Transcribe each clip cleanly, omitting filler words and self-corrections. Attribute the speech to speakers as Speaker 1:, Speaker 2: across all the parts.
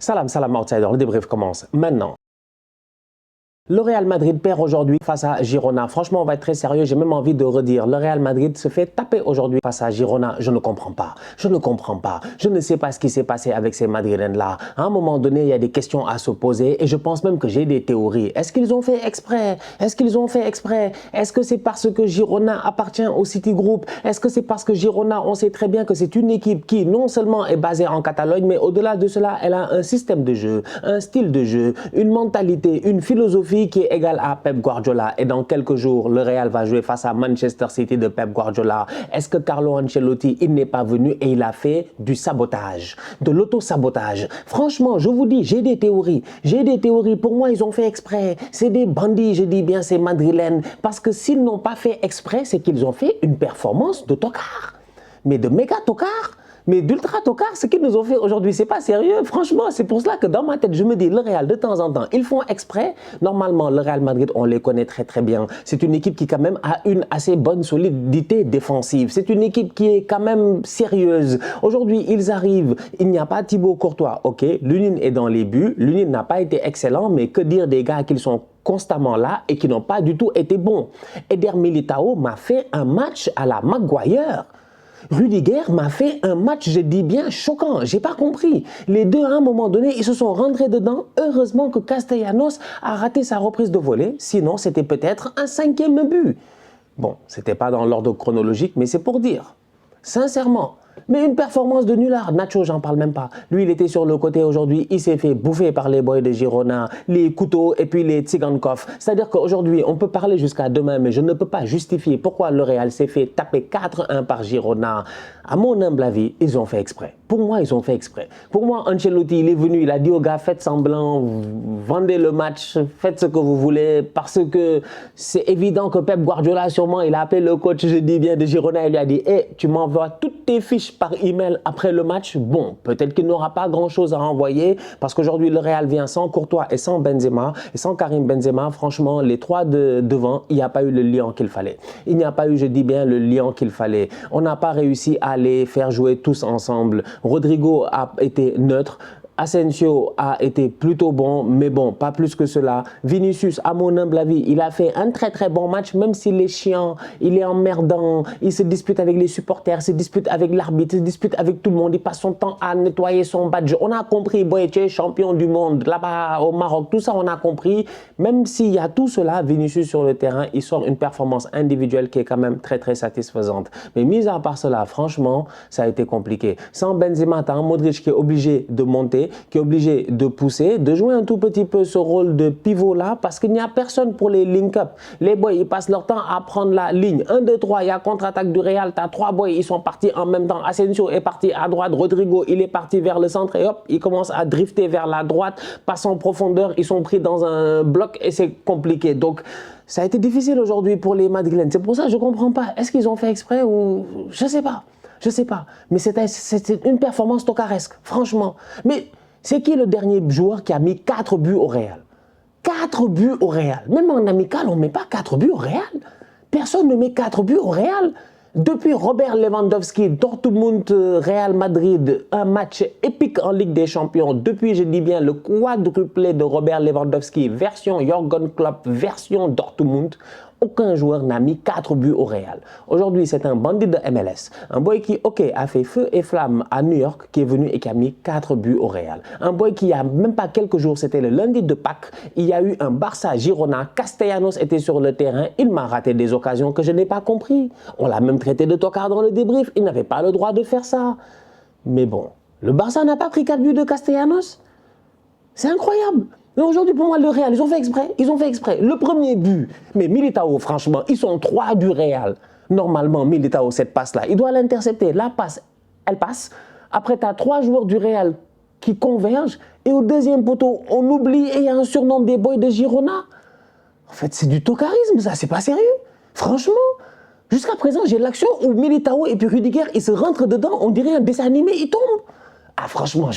Speaker 1: Salam, salam outsider, le débrief commence maintenant. Le Real Madrid perd aujourd'hui face à Girona. Franchement, on va être très sérieux. J'ai même envie de redire. Le Real Madrid se fait taper aujourd'hui face à Girona. Je ne comprends pas. Je ne comprends pas. Je ne sais pas ce qui s'est passé avec ces Madrilènes-là. À un moment donné, il y a des questions à se poser et je pense même que j'ai des théories. Est-ce qu'ils ont fait exprès? Est-ce qu'ils ont fait exprès? Est-ce que c'est parce que Girona appartient au City Group? Est-ce que c'est parce que Girona, on sait très bien que c'est une équipe qui non seulement est basée en Catalogne, mais au-delà de cela, elle a un système de jeu, un style de jeu, une mentalité, une philosophie qui est égale à Pep Guardiola. Et dans quelques jours, le Real va jouer face à Manchester City de Pep Guardiola. Est-ce que Carlo Ancelotti, il n'est pas venu et il a fait du sabotage, de l'auto-sabotage? Franchement, je vous dis, j'ai des théories. J'ai des théories. Pour moi, ils ont fait exprès. C'est des bandits, je dis bien, ces Madrilènes. Parce que s'ils n'ont pas fait exprès, c'est qu'ils ont fait une performance de tocard. Mais de méga tocard. Mais d'ultra tocard, ce qu'ils nous ont fait aujourd'hui, c'est pas sérieux. Franchement, c'est pour cela que dans ma tête, je me dis, le Real, de temps en temps, ils font exprès. Normalement, le Real Madrid, on les connaît très très bien. C'est une équipe qui quand même a une assez bonne solidité défensive. C'est une équipe qui est quand même sérieuse. Aujourd'hui, ils arrivent. Il n'y a pas Thibaut Courtois. Ok, Lunin est dans les buts. Lunin n'a pas été excellent, mais que dire des gars qui sont constamment là et qui n'ont pas du tout été bons. Eder Militao m'a fait un match à la Maguire. Rudiger m'a fait un match, je dis bien, choquant. J'ai pas compris. Les deux, à un moment donné, ils se sont rentrés dedans. Heureusement que Castellanos a raté sa reprise de volée. Sinon, c'était peut-être un 5e but. Bon, c'était pas dans l'ordre chronologique, mais c'est pour dire. Sincèrement. Mais une performance de nulard. Nacho, j'en parle même pas. Lui, il était sur le côté aujourd'hui. Il s'est fait bouffer par les boys de Girona, les couteaux et puis les Tsigankov. C'est-à-dire qu'aujourd'hui, on peut parler jusqu'à demain, mais je ne peux pas justifier pourquoi le Real s'est fait taper 4-1 par Girona. À mon humble avis, ils ont fait exprès. Pour moi, ils ont fait exprès. Pour moi, Ancelotti, il est venu, il a dit aux gars, faites semblant, vendez le match, faites ce que vous voulez, parce que c'est évident que Pep Guardiola, sûrement, il a appelé le coach, je dis bien, de Girona, il lui a dit, hey, tu m'envoies toutes tes fiches par email après le match. Bon, peut-être qu'il n'aura pas grand-chose à envoyer, parce qu'aujourd'hui, le Real vient sans Courtois et sans Benzema, et sans Karim Benzema, franchement, les trois devant, il n'y a pas eu le lion qu'il fallait. Il n'y a pas eu, je dis bien, le lion qu'il fallait. On n'a pas réussi à les faire jouer tous ensemble. Rodrigo a été neutre. Asensio a été plutôt bon, mais bon, pas plus que cela. Vinicius, à mon humble avis, il a fait un très très bon match, même s'il est chiant, il est emmerdant, il se dispute avec les supporters, il se dispute avec l'arbitre, il se dispute avec tout le monde, il passe son temps à nettoyer son badge. On a compris, Boétier, champion du monde, là-bas au Maroc, tout ça on a compris. Même s'il y a tout cela, Vinicius sur le terrain, il sort une performance individuelle qui est quand même très très satisfaisante. Mais mis à part cela, franchement, ça a été compliqué. Sans Benzema, tu as un Modric qui est obligé de monter, qui est obligé de pousser, de jouer un tout petit peu ce rôle de pivot là, parce qu'il n'y a personne pour les link-up. Les boys, ils passent leur temps à prendre la ligne. 1, 2, 3, il y a contre-attaque du Real, tu as 3 boys, ils sont partis en même temps. Asensio est parti à droite, Rodrigo, il est parti vers le centre et hop, il commence à drifter vers la droite, passe en profondeur, ils sont pris dans un bloc et c'est compliqué. Donc, ça a été difficile aujourd'hui pour les Madrilènes. C'est pour ça que je ne comprends pas. Est-ce qu'ils ont fait exprès ou... Je ne sais pas. Je ne sais pas. Mais c'était une performance tocaresque, franchement. Mais c'est qui le dernier joueur qui a mis 4 buts au Real? 4 buts au Real. Même en amical, on ne met pas 4 buts au Real. Personne ne met 4 buts au Real. Depuis Robert Lewandowski, Dortmund, Real Madrid, un match épique en Ligue des Champions. Depuis, je dis bien, le quadruplé de Robert Lewandowski, version Jürgen Klopp, version Dortmund. Aucun joueur n'a mis 4 buts au Real. Aujourd'hui, c'est un bandit de MLS. Un boy qui, ok, a fait feu et flamme à New York, qui est venu et qui a mis 4 buts au Real. Un boy qui, il n'y a même pas quelques jours, c'était le lundi de Pâques, il y a eu un Barça-Girona. Castellanos était sur le terrain. Il m'a raté des occasions que je n'ai pas compris. On l'a même traité de tocard dans le débrief. Il n'avait pas le droit de faire ça. Mais bon, le Barça n'a pas pris 4 buts de Castellanos. C'est incroyable. Mais aujourd'hui, pour moi, le Real, ils ont fait exprès. Ils ont fait exprès. Le premier but, mais Militao, franchement, ils sont 3 du Real. Normalement, Militao, cette passe-là, il doit l'intercepter. La passe, elle passe. Après, tu as 3 joueurs du Real qui convergent. Et au deuxième poteau, on oublie et il y a un surnom des boys de Girona. En fait, c'est du tocarisme, ça. C'est pas sérieux. Franchement. Jusqu'à présent, j'ai l'action où Militao et puis Rudiger, ils se rentrent dedans. On dirait un dessin animé, ils tombent. Ah franchement,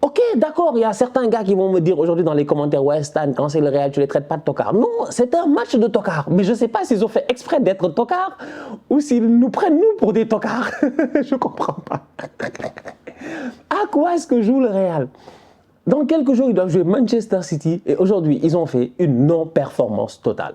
Speaker 1: ok, d'accord, il y a certains gars qui vont me dire aujourd'hui dans les commentaires, ouais Stan, quand c'est le Real, tu les traites pas de tocard. Non, c'est un match de tocard. Mais je ne sais pas s'ils ont fait exprès d'être tocards ou s'ils nous prennent nous pour des tocards. Je comprends pas. À quoi est-ce que joue le Real? Dans quelques jours, ils doivent jouer Manchester City et aujourd'hui, ils ont fait une non-performance totale.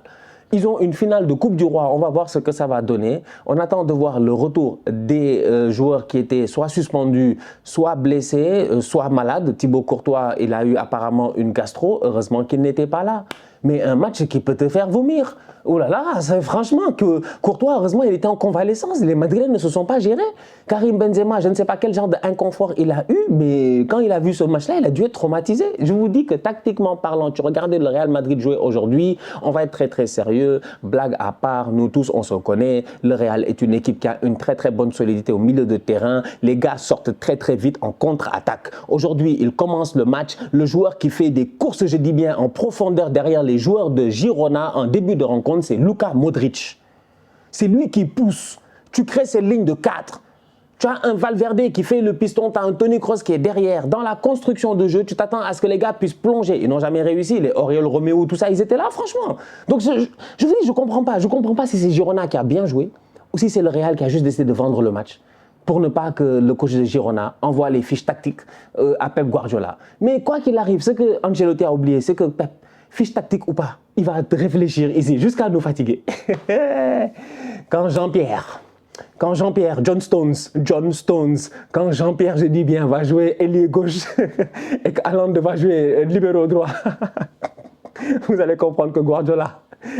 Speaker 1: Ils ont une finale de Coupe du Roi, on va voir ce que ça va donner. On attend de voir le retour des joueurs qui étaient soit suspendus, soit blessés, soit malades. Thibaut Courtois, il a eu apparemment une gastro, heureusement qu'il n'était pas là. Mais un match qui peut te faire vomir. Oh là là, franchement, que Courtois, heureusement, il était en convalescence. Les Madrilènes ne se sont pas gérés. Karim Benzema, je ne sais pas quel genre d'inconfort il a eu, mais quand il a vu ce match-là, il a dû être traumatisé. Je vous dis que tactiquement parlant, tu regardais le Real Madrid jouer aujourd'hui, on va être très très sérieux. Blague à part, nous tous, on se connaît. Le Real est une équipe qui a une très très bonne solidité au milieu de terrain. Les gars sortent très très vite en contre-attaque. Aujourd'hui, il commence le match. Le joueur qui fait des courses, je dis bien, en profondeur derrière les joueurs de Girona en début de rencontre, c'est Luka Modric. C'est lui qui pousse. Tu crées ces lignes de 4. Tu as un Valverde qui fait le piston, tu as un Toni Kroos qui est derrière. Dans la construction de jeu, tu t'attends à ce que les gars puissent plonger. Ils n'ont jamais réussi. Les Oriol Romeo, tout ça, ils étaient là, franchement. Donc, je vous dis, je ne comprends pas. Je ne comprends pas si c'est Girona qui a bien joué ou si c'est le Real qui a juste décidé de vendre le match pour ne pas que le coach de Girona envoie les fiches tactiques à Pep Guardiola. Mais quoi qu'il arrive, ce que Ancelotti a oublié, c'est que Pep, fiche tactique ou pas, il va réfléchir ici jusqu'à nous fatiguer. Quand Jean-Pierre, John Stones, quand Jean-Pierre, je dis bien, va jouer ailier gauche et qu'Haaland va jouer libéro droit, vous allez comprendre que Guardiola,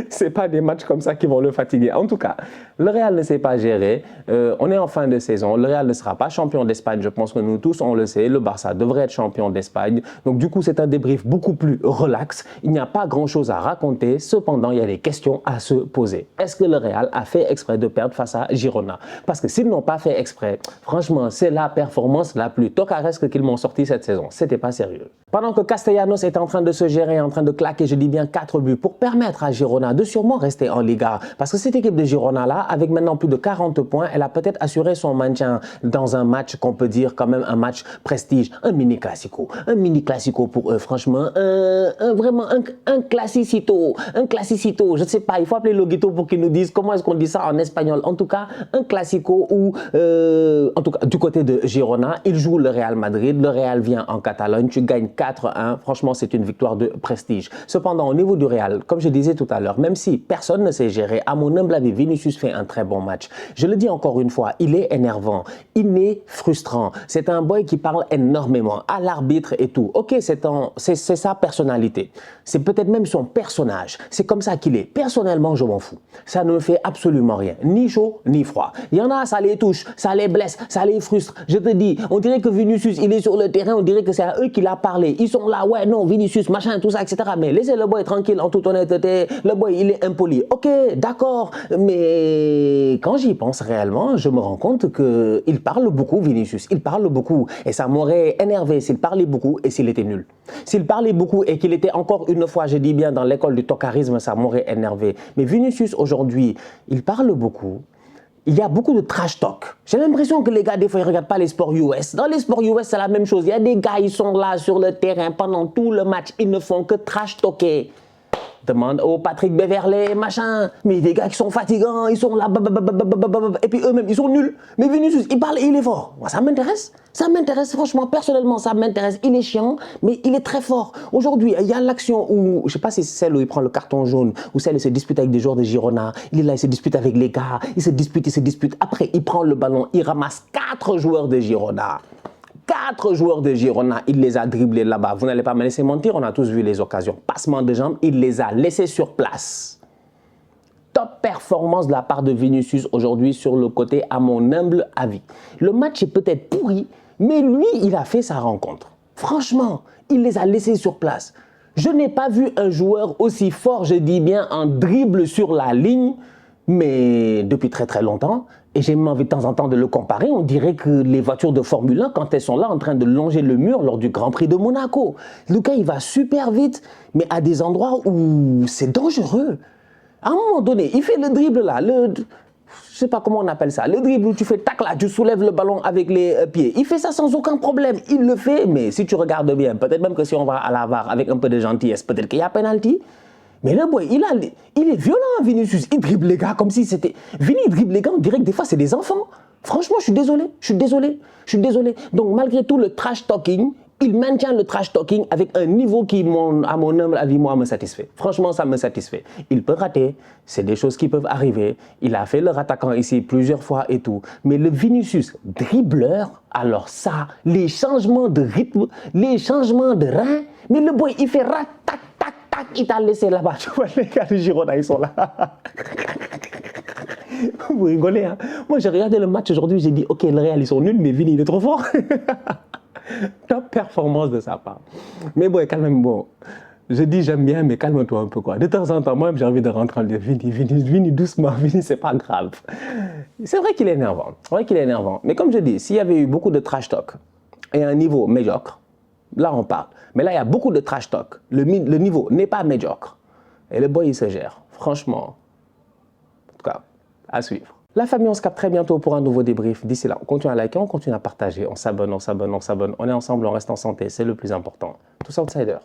Speaker 1: ce n'est pas des matchs comme ça qui vont le fatiguer. En tout cas, le Real ne s'est pas géré. On est en fin de saison. Le Real ne sera pas champion d'Espagne. Je pense que nous tous, on le sait. Le Barça devrait être champion d'Espagne. Donc du coup, c'est un débrief beaucoup plus relax. Il n'y a pas grand-chose à raconter. Cependant, il y a des questions à se poser. Est-ce que le Real a fait exprès de perdre face à Girona? Parce que s'ils n'ont pas fait exprès, franchement, c'est la performance la plus tocaresque qu'ils m'ont sorti cette saison. C'était pas sérieux. Pendant que Castellanos est en train de se gérer, en train de claquer, je dis bien 4 buts pour permettre à Girona de sûrement rester en Liga. Parce que cette équipe de Girona-là, avec maintenant plus de 40 points, elle a peut-être assuré son maintien dans un match qu'on peut dire quand même un match prestige, un mini classico. Un mini classico pour eux, franchement, vraiment un classicito. Un classicito, je ne sais pas, il faut appeler Loguito pour qu'il nous dise comment est-ce qu'on dit ça en espagnol. En tout cas, un classico où, en tout cas, du côté de Girona, il joue le Real Madrid. Le Real vient en Catalogne, tu gagnes 4-1. Franchement, c'est une victoire de prestige. Cependant, au niveau du Real, comme je disais tout à l'heure, même si personne ne s'est géré, à mon humble avis, Vinicius fait un très bon match. Je le dis encore une fois, il est énervant, il est frustrant. C'est un boy qui parle énormément à l'arbitre et tout. Ok, c'est sa personnalité. C'est peut-être même son personnage. C'est comme ça qu'il est. Personnellement, je m'en fous. Ça ne me fait absolument rien. Ni chaud, ni froid. Il y en a, ça les touche, ça les blesse, ça les frustre. Je te dis, on dirait que Vinicius, il est sur le terrain, on dirait que c'est à eux qu'il a parlé. Ils sont là, ouais, non, Vinicius, machin, tout ça, etc. Mais laissez le boy tranquille, en toute honnêteté. Le boy, il est impoli. Ok, d'accord. Mais quand j'y pense réellement, je me rends compte qu'il parle beaucoup, Vinicius. Il parle beaucoup. Et ça m'aurait énervé s'il parlait beaucoup et s'il était nul. S'il parlait beaucoup et qu'il était encore une fois, je dis bien, dans l'école du tocarisme, ça m'aurait énervé. Mais Vinicius, aujourd'hui, il parle beaucoup. Il y a beaucoup de trash talk. J'ai l'impression que les gars, des fois, ils ne regardent pas les sports US. Dans les sports US, c'est la même chose. Il y a des gars, ils sont là sur le terrain pendant tout le match. Ils ne font que trash talker. Demande au Patrick Beverley, machin. Mais des gars qui sont fatigants, ils sont là, et puis eux-mêmes, ils sont nuls. Mais Vinicius, il parle et il est fort. Moi, ça m'intéresse. Ça m'intéresse, franchement, personnellement, ça m'intéresse. Il est chiant, mais il est très fort. Aujourd'hui, il y a l'action où, je ne sais pas si c'est celle où il prend le carton jaune, ou celle où il se dispute avec des joueurs de Girona. Il est là, il se dispute avec les gars, il se dispute. Après, il prend le ballon, il ramasse 4 joueurs de Girona. 4 joueurs de Girona, il les a dribblés là-bas. Vous n'allez pas me laisser mentir, on a tous vu les occasions. Passement de jambes, il les a laissés sur place. Top performance de la part de Vinicius aujourd'hui sur le côté, à mon humble avis. Le match est peut-être pourri, mais lui, il a fait sa rencontre. Franchement, il les a laissés sur place. Je n'ai pas vu un joueur aussi fort, je dis bien, en dribble sur la ligne, mais depuis très très longtemps. Et j'ai même envie de temps en temps de le comparer. On dirait que les voitures de Formule 1, quand elles sont là en train de longer le mur lors du Grand Prix de Monaco, le gars, il va super vite, mais à des endroits où c'est dangereux. À un moment donné, il fait le dribble là, je ne sais pas comment on appelle ça, le dribble où tu fais tac là, tu soulèves le ballon avec les pieds. Il fait ça sans aucun problème. Il le fait, mais si tu regardes bien, peut-être même que si on va à la VAR avec un peu de gentillesse, peut-être qu'il y a penalty. Mais là, boy, il est violent, Vinicius. Il dribble les gars comme si c'était... Vini, il dribble les gars, on dirait que des fois, c'est des enfants. Franchement, je suis désolé. Donc, malgré tout le trash talking, il maintient le trash talking avec un niveau qui, à mon humble avis, moi, me satisfait. Franchement, ça me satisfait. Il peut rater, c'est des choses qui peuvent arriver. Il a fait leur attaquant ici plusieurs fois et tout. Mais le Vinicius dribbleur, alors ça, les changements de rythme, les changements de rein, mais le boy, il fait rat, tac, tac, tac, il t'a laissé là-bas. Tu vois, les gars de Girona, ils sont là. Vous rigolez, hein? Moi, j'ai regardé le match aujourd'hui, j'ai dit, ok, le Real, ils sont nuls, mais Vini, il est trop fort. Top performance de sa part. Mais bon, quand même, bon, je dis j'aime bien, mais calme-toi un peu, quoi. De temps en temps, moi, j'ai envie de rentrer en disant, Vini, doucement, Vini, c'est pas grave. C'est vrai qu'il est énervant, Mais comme je dis, s'il y avait eu beaucoup de trash talk et un niveau médiocre, là, on parle. Mais là, il y a beaucoup de trash talk. Le niveau n'est pas médiocre. Et le boy, il se gère. Franchement, en tout cas, à suivre. La famille, on se capte très bientôt pour un nouveau débrief. D'ici là, on continue à liker, on continue à partager, on s'abonne. On est ensemble, on reste en santé, c'est le plus important. Tous outsiders.